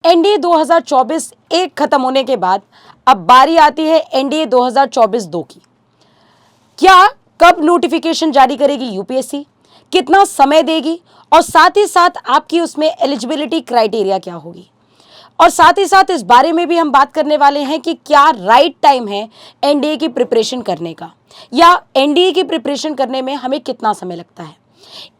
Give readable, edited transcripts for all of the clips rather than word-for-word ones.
NDA 2024 एक खत्म होने के बाद अब बारी आती है एनडीए 2024-2 की। क्या कब नोटिफिकेशन जारी करेगी यूपीएससी, कितना समय देगी, और साथ ही साथ आपकी उसमें एलिजिबिलिटी क्राइटेरिया क्या होगी, और साथ ही साथ इस बारे में भी हम बात करने वाले हैं कि क्या राइट टाइम है एनडीए की प्रिपरेशन करने का, या एनडीए की प्रिपरेशन करने में हमें कितना समय लगता है।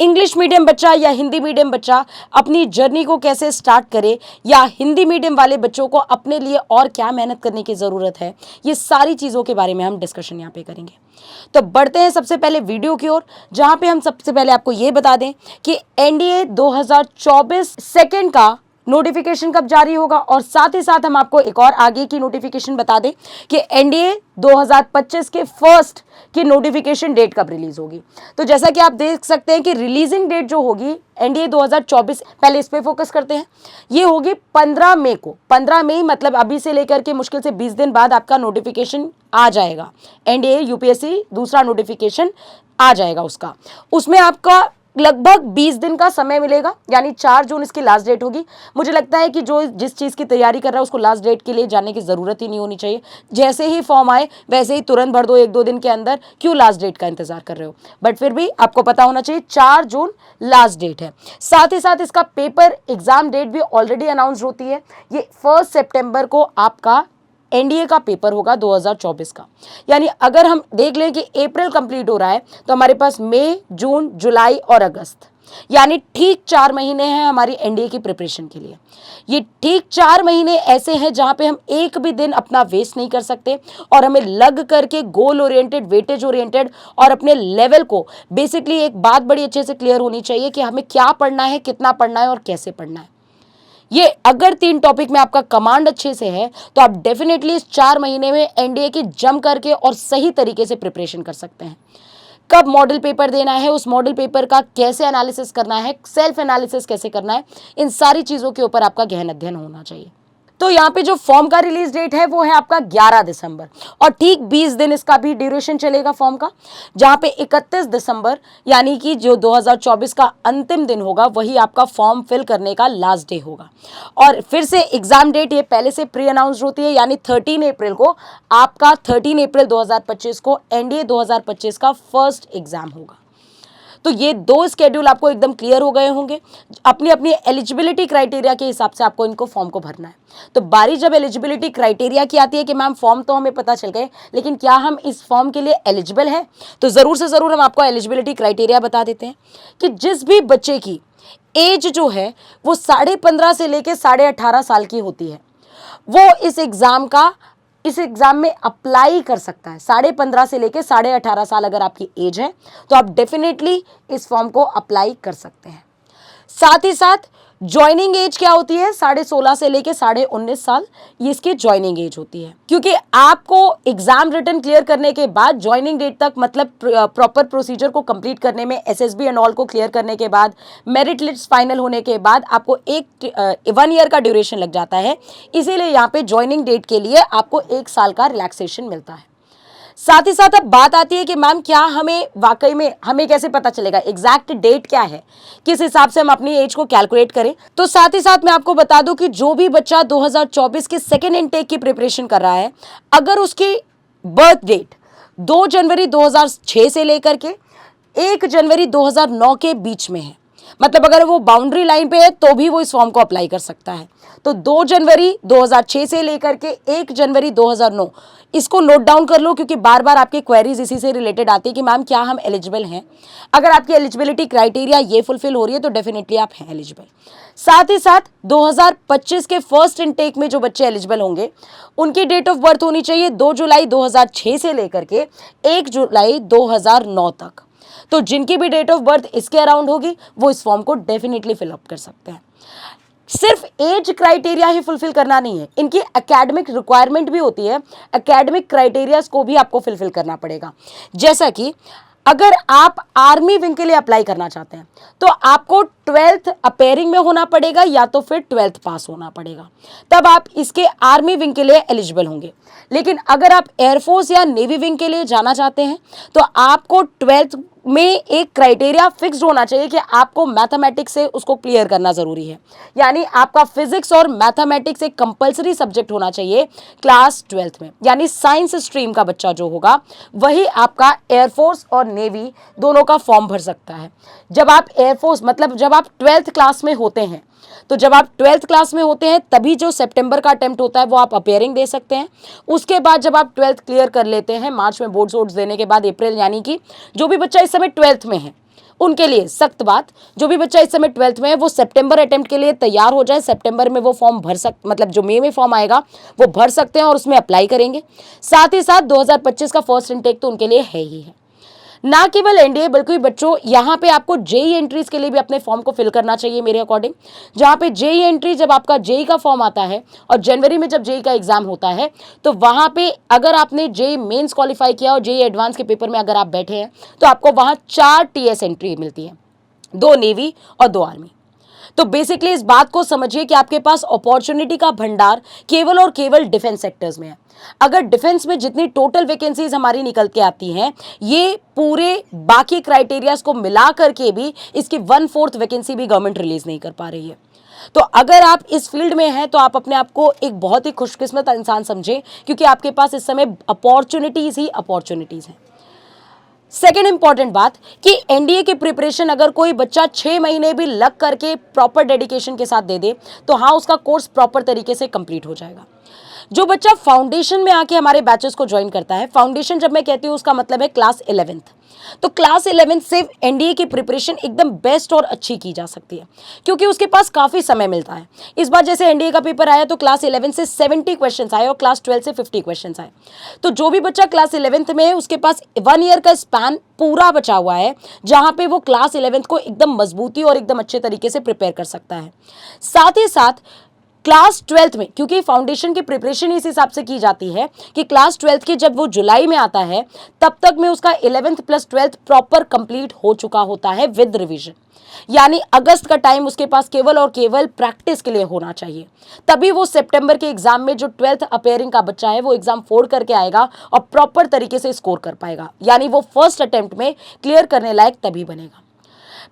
इंग्लिश मीडियम बच्चा या हिंदी मीडियम बच्चा अपनी जर्नी को कैसे स्टार्ट करे, या हिंदी मीडियम वाले बच्चों को अपने लिए और क्या मेहनत करने की ज़रूरत है, ये सारी चीज़ों के बारे में हम डिस्कशन यहाँ पे करेंगे। तो बढ़ते हैं सबसे पहले वीडियो की ओर, जहाँ पे हम सबसे पहले आपको ये बता दें कि एनडीए 2024 सेकेंड का नोटिफिकेशन कब जारी होगा, और साथ ही साथ हम आपको एक और आगे की नोटिफिकेशन बता दें कि एनडीए 2025 के फर्स्ट की नोटिफिकेशन डेट कब रिलीज होगी। तो जैसा कि आप देख सकते हैं कि रिलीजिंग डेट जो होगी एनडीए 2024, पहले इस पे फोकस करते हैं, ये होगी 15 मई को। 15 मई मतलब अभी से लेकर के मुश्किल से 20 दिन बाद आपका नोटिफिकेशन आ जाएगा, एनडीए यूपीएससी दूसरा नोटिफिकेशन आ जाएगा उसका। उसमें आपका लगभग 20 दिन का समय मिलेगा, यानी 4 जून इसकी लास्ट डेट होगी। मुझे लगता है कि जो जिस चीज़ की तैयारी कर रहा है उसको लास्ट डेट के लिए जाने की ज़रूरत ही नहीं होनी चाहिए। जैसे ही फॉर्म आए वैसे ही तुरंत भर दो 1-2 दिन के अंदर, क्यों लास्ट डेट का इंतजार कर रहे हो। बट फिर भी आपको पता होना चाहिए 4 जून लास्ट डेट है। साथ ही साथ इसका पेपर एग्जाम डेट भी ऑलरेडी अनाउंस होती है। ये 1 सितंबर को आपका एनडीए का पेपर होगा 2024 का। यानी अगर हम देख लें कि अप्रैल कंप्लीट हो रहा है तो हमारे पास मई, जून, जुलाई और अगस्त, यानी ठीक 4 महीने हैं हमारी एनडीए की प्रिपरेशन के लिए। ये ठीक 4 महीने ऐसे हैं जहां पे हम एक भी दिन अपना वेस्ट नहीं कर सकते, और हमें लग करके गोल ओरिएंटेड, वेटेज ओरिएंटेड और अपने लेवल को बेसिकली एक बात बड़ी अच्छे से क्लियर होनी चाहिए कि हमें क्या पढ़ना है, कितना पढ़ना है और कैसे पढ़ना है। ये अगर 3 टॉपिक में आपका कमांड अच्छे से है तो आप डेफिनेटली इस 4 महीने में एनडीए की जम करके और सही तरीके से प्रिपरेशन कर सकते हैं। कब मॉडल पेपर देना है, उस मॉडल पेपर का कैसे एनालिसिस करना है, सेल्फ एनालिसिस कैसे करना है, इन सारी चीज़ों के ऊपर आपका गहन अध्ययन होना चाहिए। तो यहाँ पे जो फॉर्म का रिलीज डेट है वो है आपका 11 दिसंबर, और ठीक 20 दिन इसका भी ड्यूरेशन चलेगा फॉर्म का, जहाँ पे 31 दिसंबर यानी कि जो 2024 का अंतिम दिन होगा वही आपका फॉर्म फिल करने का लास्ट डे होगा। और फिर से एग्जाम डेट ये पहले से प्री अनाउंस्ड होती है, यानी 13 अप्रैल को आपका 13 अप्रैल 2025 को एनडीए 2025 का फर्स्ट एग्जाम होगा। तो ये 2 स्केड्यूल आपको एकदम क्लियर हो गए होंगे। अपनी अपनी एलिजिबिलिटी क्राइटेरिया के हिसाब से आपको इनको फॉर्म को भरना है। तो बारी जब एलिजिबिलिटी क्राइटेरिया की आती है कि मैम फॉर्म तो हमें पता चल गए, लेकिन क्या हम इस फॉर्म के लिए एलिजिबल है, तो ज़रूर से ज़रूर हम आपको एलिजिबिलिटी क्राइटेरिया बता देते हैं कि जिस भी बच्चे की एज जो है वो 15.5 से लेकर 18.5 साल की होती है, वो इस एग्जाम में अप्लाई कर सकता है। 15.5 से लेकर 18.5 साल अगर आपकी एज है तो आप डेफिनेटली इस फॉर्म को अप्लाई कर सकते हैं। साथ ही साथ ज्वाइनिंग एज क्या होती है, 16.5 से लेके 19.5 साल, ये इसकी ज्वाइनिंग एज होती है। क्योंकि आपको एग्जाम रिटन क्लियर करने के बाद ज्वाइनिंग डेट तक, मतलब प्रॉपर प्रोसीजर को कंप्लीट करने में, एसएसबी एंड ऑल को क्लियर करने के बाद, मेरिट लिस्ट फाइनल होने के बाद आपको 1 ईयर का ड्यूरेशन लग जाता है। इसीलिए यहाँ पे ज्वाइनिंग डेट के लिए आपको 1 साल का रिलैक्सेशन मिलता है। साथ ही साथ अब बात आती है कि मैम क्या हमें वाकई में हमें कैसे पता चलेगा एग्जैक्ट डेट क्या है, किस हिसाब से हम अपनी एज को कैलकुलेट करें। तो साथ ही साथ मैं आपको बता दूं कि जो भी बच्चा 2024 के सेकेंड इनटेक की प्रिपरेशन कर रहा है, अगर उसकी बर्थ डेट 2 जनवरी 2006 से लेकर के 1 जनवरी 2009 के बीच में है, मतलब अगर वो बाउंड्री लाइन पे है तो भी वो इस फॉर्म को अप्लाई कर सकता है। तो 2 जनवरी 2006 से लेकर के 1 जनवरी 2009, इसको नोट डाउन कर लो, क्योंकि बार बार आपकी क्वेरीज इसी से रिलेटेड आती है कि मैम क्या हम एलिजिबल हैं। अगर आपकी एलिजिबिलिटी क्राइटेरिया ये फुलफिल हो रही है तो डेफिनेटली आप हैं एलिजिबल। साथ ही साथ 2025 के फर्स्ट इनटेक में जो बच्चे एलिजिबल होंगे उनकी डेट ऑफ बर्थ होनी चाहिए 2 जुलाई 2006 से लेकर के 1 जुलाई 2009 तक। तो जिनकी भी डेट ऑफ बर्थ इसके अराउंड होगी वो इस फॉर्म को डेफिनेटली फिलअप कर सकते हैं। सिर्फ एज क्राइटेरिया ही फुलफिल करना नहीं है, इनकी एकेडमिक रिक्वायरमेंट भी होती है। एकेडमिक क्राइटेरियाज को भी आपको फुलफिल करना पड़ेगा। जैसा कि अगर आप आर्मी विंग के लिए अप्लाई करना चाहते हैं तो आपको 12th अपेयरिंग में होना पड़ेगा या तो फिर 12th पास होना पड़ेगा, तब आप इसके आर्मी विंग के लिए एलिजिबल होंगे। लेकिन अगर आप एयरफोर्स या नेवी विंग के लिए जाना चाहते हैं तो आपको 12th में एक क्राइटेरिया फिक्स्ड होना चाहिए कि आपको मैथमेटिक्स से उसको क्लियर करना जरूरी है, यानी आपका फिजिक्स और मैथमेटिक्स एक कंपलसरी सब्जेक्ट होना चाहिए क्लास 12th में। यानी साइंस स्ट्रीम का बच्चा जो होगा वही आपका एयरफोर्स और नेवी दोनों का फॉर्म भर सकता है। जब आप एयरफोर्स मतलब जब आप 12th क्लास में होते हैं, तो जब आप 12th क्लास में होते हैं तभी जो सितंबर का अटेम्प्ट होता है वो आप अपेयरिंग दे सकते हैं। उसके बाद जब आप 12th क्लियर कर लेते हैं, मार्च में बोर्ड्स वोट्स देने के बाद अप्रैल, यानी कि जो भी बच्चा इस समय 12th में है उनके लिए सख्त बात, जो भी बच्चा इस समय 12th में है वो सितंबर अटेम्प्ट के लिए तैयार हो जाए। सितंबर में वो फॉर्म भर मतलब जो मई में फॉर्म आएगा वो भर सकते हैं और उसमें अप्लाई करेंगे। साथ ही साथ 2025 का फर्स्ट इनटेक तो उनके लिए है ही है। ना केवल एनडीए बल्कि बच्चों यहाँ पे आपको जेई एंट्रीज के लिए भी अपने फॉर्म को फिल करना चाहिए मेरे अकॉर्डिंग। जहाँ पे जेई एंट्री, जब आपका जेई का फॉर्म आता है और जनवरी में जब जेई का एग्जाम होता है, तो वहाँ पे अगर आपने जेई मेंस क्वालिफाई किया और जेई एडवांस के पेपर में अगर आप बैठे हैं तो आपको वहाँ 4 टीएस एंट्री मिलती है, 2 नेवी और 2 आर्मी। तो बेसिकली इस बात को समझिए कि आपके पास अपॉर्चुनिटी का भंडार केवल और केवल डिफेंस सेक्टर्स में है। अगर डिफेंस में जितनी टोटल वैकेंसीज हमारी निकल के आती हैं, ये पूरे बाकी क्राइटेरियाज को मिला करके भी इसकी 1/4 वैकेंसी भी गवर्नमेंट रिलीज नहीं कर पा रही है। तो अगर आप इस फील्ड में हैं तो आप अपने आप को एक बहुत ही खुशकिस्मत इंसान समझें, क्योंकि आपके पास इस समय अपॉर्चुनिटीज ही अपॉर्चुनिटीज हैं। सेकेंड इंपॉर्टेंट बात कि एनडीए की प्रिपरेशन अगर कोई बच्चा 6 महीने भी लग करके प्रॉपर डेडिकेशन के साथ दे दे तो हाँ, उसका कोर्स प्रॉपर तरीके से कंप्लीट हो जाएगा। जो बच्चा फाउंडेशन में आके हमारे बैचेस को ज्वाइन करता है, फाउंडेशन जब मैं कहती हूँ उसका मतलब है क्लास 11th, तो क्लास 11th से एनडीए की प्रिपरेशन एकदम बेस्ट और अच्छी की जा सकती है, क्योंकि उसके पास काफ़ी समय मिलता है। इस बार जैसे एनडीए का पेपर आया तो क्लास 11 से 70 क्वेश्चंस आए और क्लास 12 से 50 क्वेश्चंस आए। तो जो भी बच्चा क्लास 11th में है उसके पास 1 ईयर का स्पैन पूरा बचा हुआ है, जहाँ पे वो क्लास 11th को एकदम मजबूती और एकदम अच्छे तरीके से प्रिपेयर कर सकता है। साथ ही साथ क्लास 12th में, क्योंकि फाउंडेशन की प्रिपरेशन इस हिसाब से की जाती है कि क्लास 12th के जब वो जुलाई में आता है तब तक में उसका 11th plus 12th proper complete हो चुका होता है विद रिवीजन। यानी अगस्त का टाइम उसके पास केवल और केवल प्रैक्टिस के लिए होना चाहिए, तभी वो सितंबर के एग्जाम में जो 12th अपेयरिंग का बच्चा है वो एग्जाम फोड़ करके आएगा और प्रॉपर तरीके से स्कोर कर पाएगा। यानी वो फर्स्ट अटेम्प्ट में क्लियर करने लायक तभी बनेगा।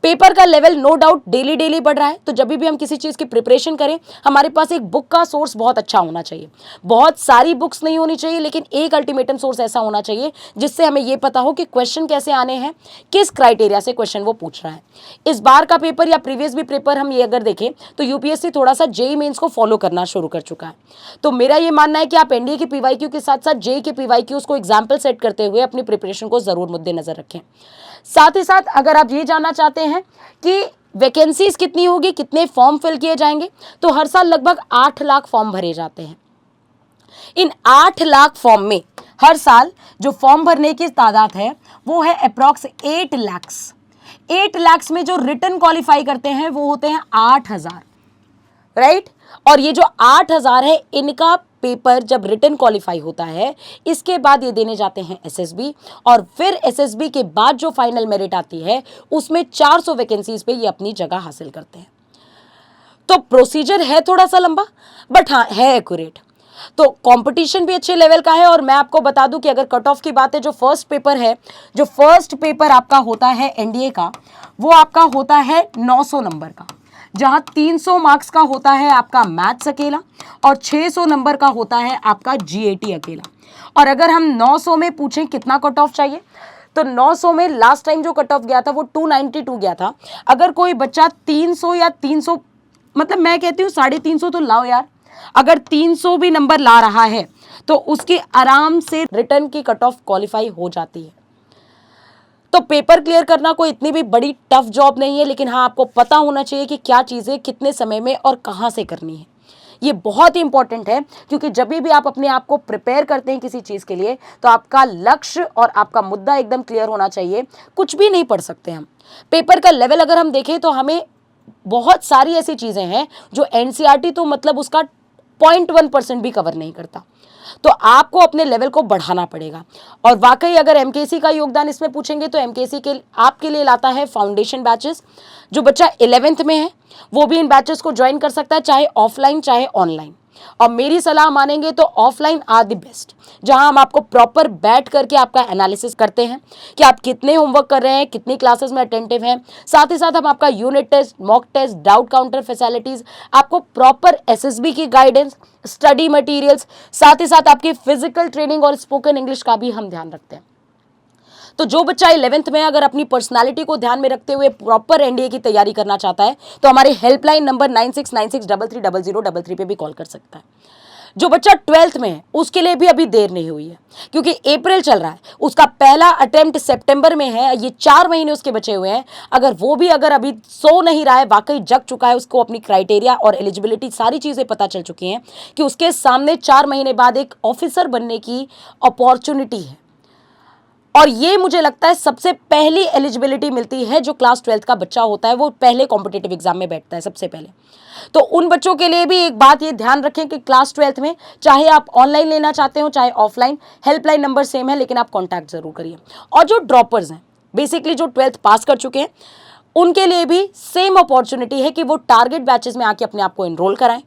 पेपर का level no doubt daily daily बढ़ रहा है, तो जब भी हम किसी चीज़ की प्रिपरेशन करें हमारे पास एक बुक का सोर्स बहुत अच्छा होना चाहिए। बहुत सारी बुक्स नहीं होनी चाहिए, लेकिन एक अल्टीमेटम सोर्स ऐसा होना चाहिए जिससे हमें ये पता हो कि क्वेश्चन कैसे आने हैं, किस क्राइटेरिया से क्वेश्चन वो पूछ रहा है। इस बार का पेपर या प्रीवियस भी पेपर हम ये अगर देखें तो यूपीएससी थोड़ा सा जेई मेंस को फॉलो करना शुरू कर चुका है। तो मेरा ये मानना है कि आप एनडीए के पीवाईक्यू के साथ साथ जेई के पीवाईक्यूज को एग्जाम्पल सेट करते हुए अपनी प्रिपरेशन को जरूर मद्देनजर रखें। साथ ही साथ अगर आप ये जानना चाहते हैं कि वैकेंसीज कितनी होगी, कितने फॉर्म फिल किए जाएंगे, तो हर साल लगभग 8 लाख फॉर्म भरे जाते हैं। इन 8 लाख फॉर्म में हर साल जो फॉर्म भरने की तादाद है वो है अप्रॉक्स 8 लाख्स। 8 लाख्स में जो रिटन क्वालिफाई करते हैं वो होते हैं 8000, राइट। और ये जो 8000 है इनका पेपर जब रिटन क्वालिफाई होता है इसके बाद ये देने जाते हैं एसएसबी, और फिर एसएसबी के बाद जो फाइनल मेरिट आती है उसमें 400 वैकेंसीज पे ये अपनी जगह हासिल करते हैं। तो प्रोसीजर है थोड़ा सा लंबा, बट हाँ है एक्यूरेट। तो कंपटीशन भी अच्छे लेवल का है। और मैं आपको बता दूं कि अगर कट ऑफ की बात है, जो फर्स्ट पेपर आपका होता है एनडीए का, वो आपका होता है 900 नंबर का, जहां 300 मार्क्स का होता है आपका मैथ्स अकेला और 600 नंबर का होता है आपका जीएटी अकेला। और अगर हम 900 में पूछें कितना कट ऑफ चाहिए, तो 900 में लास्ट टाइम जो कट ऑफ गया था वो 292 गया था। अगर कोई बच्चा 300 या 300, मतलब मैं कहती हूँ 350 तो लाओ यार, अगर 300 भी नंबर ला रहा है तो उसकी आराम से रिटर्न की कट ऑफ क्वालिफाई हो जाती है। तो पेपर क्लियर करना कोई इतनी भी बड़ी टफ जॉब नहीं है, लेकिन हाँ आपको पता होना चाहिए कि क्या चीज़ें कितने समय में और कहाँ से करनी है। ये बहुत ही इंपॉर्टेंट है, क्योंकि जब भी आप अपने आप को प्रिपेयर करते हैं किसी चीज़ के लिए तो आपका लक्ष्य और आपका मुद्दा एकदम क्लियर होना चाहिए। कुछ भी नहीं पढ़ सकते हम। पेपर का लेवल अगर हम देखें तो हमें बहुत सारी ऐसी चीज़ें हैं जो एनसीईआरटी तो मतलब उसका 0.1% भी कवर नहीं करता। तो आपको अपने लेवल को बढ़ाना पड़ेगा। और वाकई अगर एमकेसी का योगदान इसमें पूछेंगे तो एमकेसी के आपके लिए लाता है फाउंडेशन बैचेस। जो बच्चा 11th में है वो भी इन बैचेस को ज्वाइन कर सकता है, चाहे ऑफलाइन चाहे ऑनलाइन। और मेरी सलाह मानेंगे तो ऑफलाइन आर द बेस्ट, जहां हम आपको प्रॉपर बैठ करके आपका एनालिसिस करते हैं कि आप कितने होमवर्क कर रहे हैं, कितनी क्लासेस में अटेंटिव हैं। साथ ही साथ हम आपका unit test, mock test, doubt counter facilities, आपको प्रॉपर एसएसबी की गाइडेंस, स्टडी मटेरियल्स, साथ ही साथ आपकी फिजिकल ट्रेनिंग और स्पोकन इंग्लिश का भी हम ध्यान रखते हैं। तो जो बच्चा 11th में अगर अपनी पर्सनालिटी को ध्यान में रखते हुए प्रॉपर एनडीए की तैयारी करना चाहता है तो हमारे हेल्पलाइन नंबर 9696330033 पे भी कॉल कर सकता है। जो बच्चा 12th में है उसके लिए भी अभी देर नहीं हुई है, क्योंकि अप्रैल चल रहा है, उसका पहला अटेम्प्ट सितंबर में है, ये 4 महीने उसके बचे हुए हैं। अगर वो भी अगर अभी सो नहीं रहा है, वाकई जग चुका है, उसको अपनी क्राइटेरिया और एलिजिबिलिटी सारी चीज़ें पता चल चुकी हैं कि उसके सामने 4 महीने बाद एक ऑफिसर बनने की अपॉर्चुनिटी है, और ये मुझे लगता है सबसे पहली एलिजिबिलिटी मिलती है जो क्लास 12th का बच्चा होता है, वो पहले कॉम्पिटिटिव एग्जाम में बैठता है सबसे पहले। तो उन बच्चों के लिए भी एक बात ये ध्यान रखें कि क्लास 12th में चाहे आप ऑनलाइन लेना चाहते हो चाहे ऑफलाइन, हेल्पलाइन नंबर सेम है, लेकिन आप कॉन्टैक्ट जरूर करिए। और जो ड्रॉपर्स हैं, बेसिकली जो 12th पास कर चुके हैं, उनके लिए भी सेम अपॉर्चुनिटी है कि वो टारगेट बैचेस में आके अपने आप को एनरोल कराएं,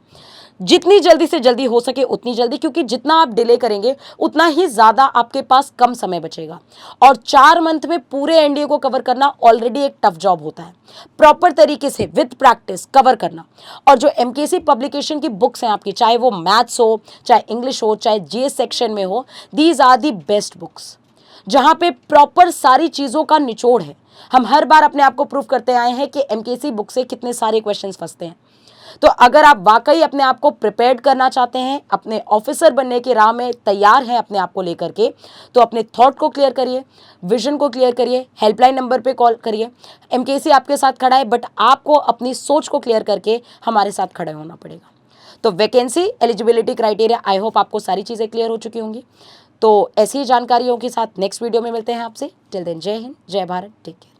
जितनी जल्दी से जल्दी हो सके उतनी जल्दी, क्योंकि जितना आप डिले करेंगे उतना ही ज़्यादा आपके पास कम समय बचेगा। और 4 मंथ में पूरे एनडीए को कवर करना ऑलरेडी एक टफ जॉब होता है, प्रॉपर तरीके से विद प्रैक्टिस कवर करना। और जो एमकेसी पब्लिकेशन की बुक्स हैं आपकी, चाहे वो मैथ्स हो, चाहे इंग्लिश हो, चाहे जीएस सेक्शन में हो, these are the best books, जहाँ पे प्रॉपर सारी चीज़ों का निचोड़ है। हम हर बार अपने आप को प्रूव करते आए हैं कि एमकेसी बुक से कितने सारे क्वेश्चंस फंसते हैं। तो अगर आप वाकई अपने आप को प्रिपेयर्ड करना चाहते हैं, अपने ऑफिसर बनने की राह में तैयार हैं अपने आप को लेकर के, तो अपने थॉट को क्लियर करिए, विजन को क्लियर करिए, हेल्पलाइन नंबर पे कॉल करिए। एमकेसी आपके साथ खड़ा है, बट आपको अपनी सोच को क्लियर करके हमारे साथ खड़े होना पड़ेगा। तो vacancy, eligibility criteria, I hope आपको सारी चीज़ें क्लियर हो चुकी होंगी। तो ऐसी ही जानकारियों के साथ नेक्स्ट वीडियो में मिलते हैं आपसे। टिल देन, जय हिंद, जय भारत, टेक केयर।